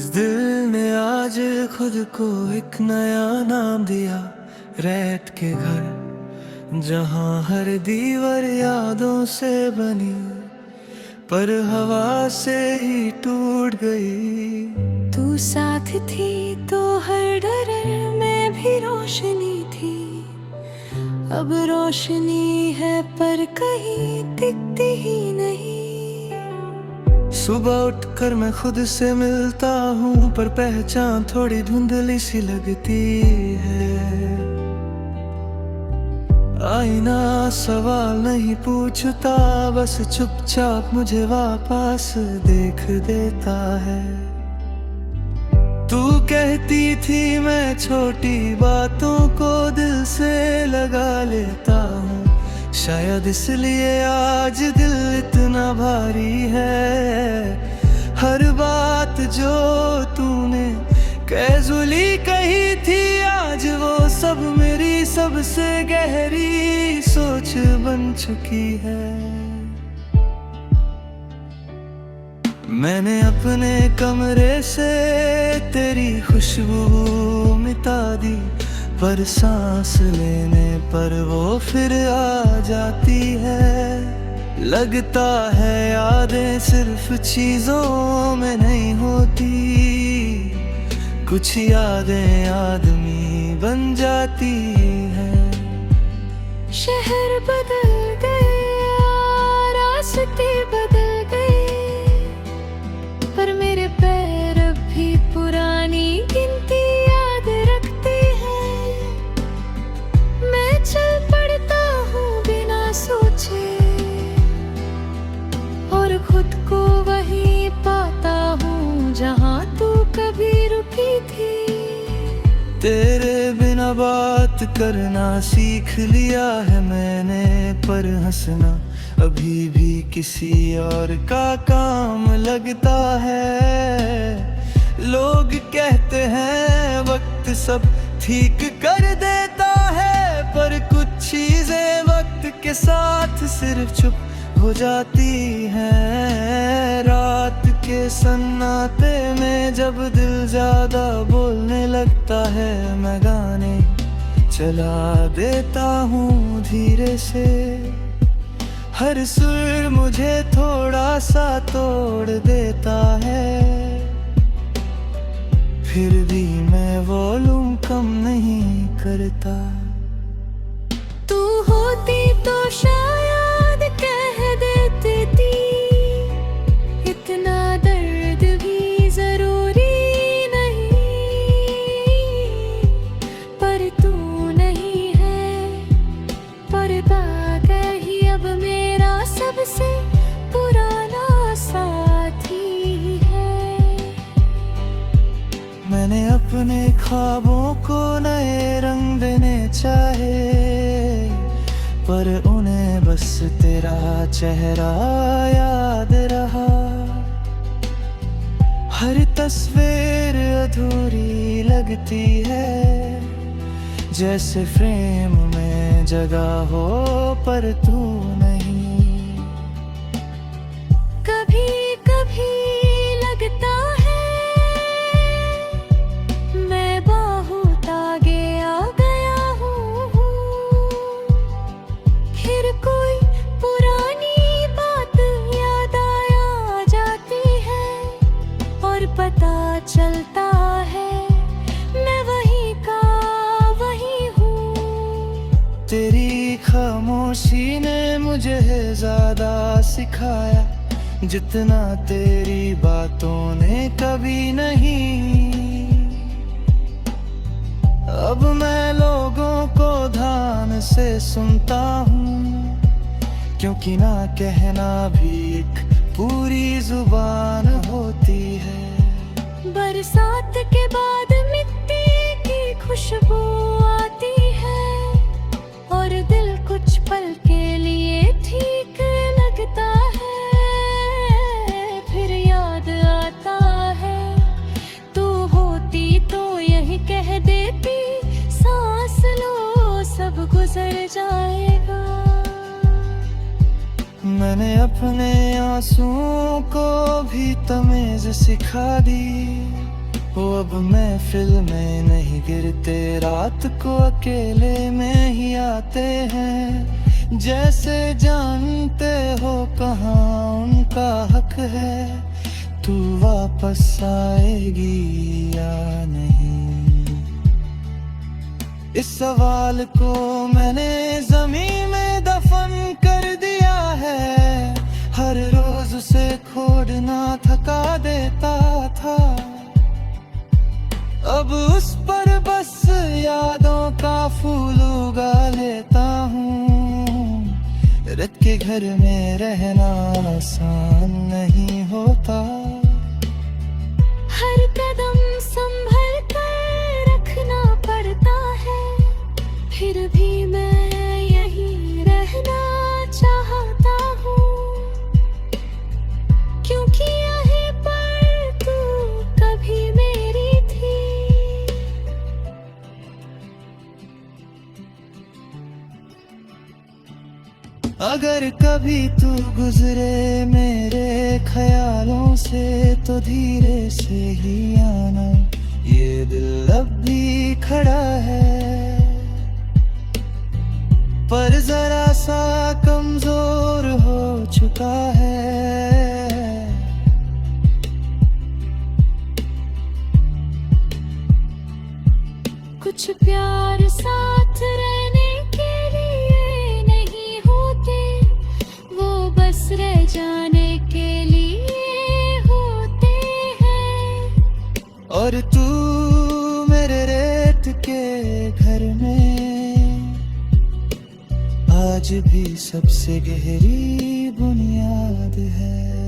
इस दिल ने आज खुद को एक नया नाम दिया, रैत के घर, जहाँ हर दीवार यादों से बनी, पर हवा से ही टूट गई। तू साथ थी तो हर डर में भी रोशनी थी। अब रोशनी है पर कहीं दिखती ही नहीं। सुबह उठकर मैं खुद से मिलता हूँ, पर पहचान थोड़ी धुंधली सी लगती है। आईना सवाल नहीं पूछता, बस चुपचाप मुझे वापस देख देता है। तू कहती थी मैं छोटी बातों को दिल से लगा लेता हूँ, शायद इसलिए आज दिल इतना भारी है। हर बात जो तूने कैजुअली कही थी, आज वो सब मेरी सबसे गहरी सोच बन चुकी है। मैंने अपने कमरे से तेरी खुशबू मिटा दी, पर सांस लेने पर वो फिर आ जाती है। लगता है यादें सिर्फ चीजों में नहीं होती, कुछ यादें आदमी बन जाती हैं। शहर बदल गया, रास्ते बदल गए, पर मेरे पैर अब भी पुरानी गिनती याद रखते हैं। मैं चल पड़ता हूँ बिना सोचे, और खुद को वहीं पाता हूँ जहाँ तू कभी रुकी थी। तेरे बिना बात करना सीख लिया है मैंने, पर हंसना अभी भी किसी और का काम लगता है। लोग कहते हैं वक्त सब ठीक कर देता है, पर कुछ चीजें वक्त के साथ सिर्फ चुप हो जाती हैं। रात के सन्नाटे में जब दिल ज्यादा बोलने लगता है, मैं गाने चला देता हूँ धीरे से। हर सुर मुझे थोड़ा सा तोड़ देता है, फिर भी मैं वॉल्यूम कम नहीं करता। तू होती तो शायद कह देती थी, इतना दर्द भी जरूरी नहीं, पर तू नहीं है, पर बाकी ही अब मेरा सबसे पुराना साथी है। मैंने अपने ख्वाबों को नए रंग देने चाहे, पर उन्हें बस तेरा चेहरा याद रहा। हर तस्वीर अधूरी लगती है, जैसे फ्रेम में जगह हो पर तू नहीं। कभी कभी लगता है मैं बहुत आगे आ गया हूँ, फिर कोई पुरानी बात याद आ जाती है, और पता चलता है मैं वहीं का वहीं हूँ। तेरी खामोशी ने मुझे ज्यादा सिखाया, जितना तेरी बातों ने कभी नहीं। अब मैं लोगों को ध्यान से सुनता हूँ, क्योंकि ना कहना भी एक पूरी जुबान होती है। बरसात के बाद मिट्टी की खुशबू आती है, और दिल कुछ पल के लिए ठीक लगता है, फिर याद आता है तू होती तो यही कह देती, सांस लो सब गुजर जाएगा। मैंने अपने आंसुओं को भी तमीज सिखा दी, वो अब महफिल में नहीं गिरते, रात को अकेले में ही आते हैं। जैसे जानते हो कहाँ उनका हक है, तू वापस आएगी या नहीं। इस सवाल को मैंने ज़मीन में दफन कर दिया है। हर रोज उसे खोदना थका देता था, अब उस पर बस यादों का फूल उगा लेता हूँ। रत के घर में रहना आसान नहीं होता, हर कदम संभल कर रखना पड़ता है। फिर भी मैं यहीं रहना चाहता हूँ, क्योंकि यहीं पर तू कभी मेरी थी। अगर कभी तू गुजरे मेरे ख्यालों से तो धीरे से ही आना, ये दिल अब भी खड़ा है पर जरा सा कमजोर हो चुका है। कुछ प्यार साथ रहने के लिए नहीं होते, वो बस रह जाने के लिए होते हैं। और तू मेरे रेत के घर में आज भी सबसे गहरी बुनियाद है।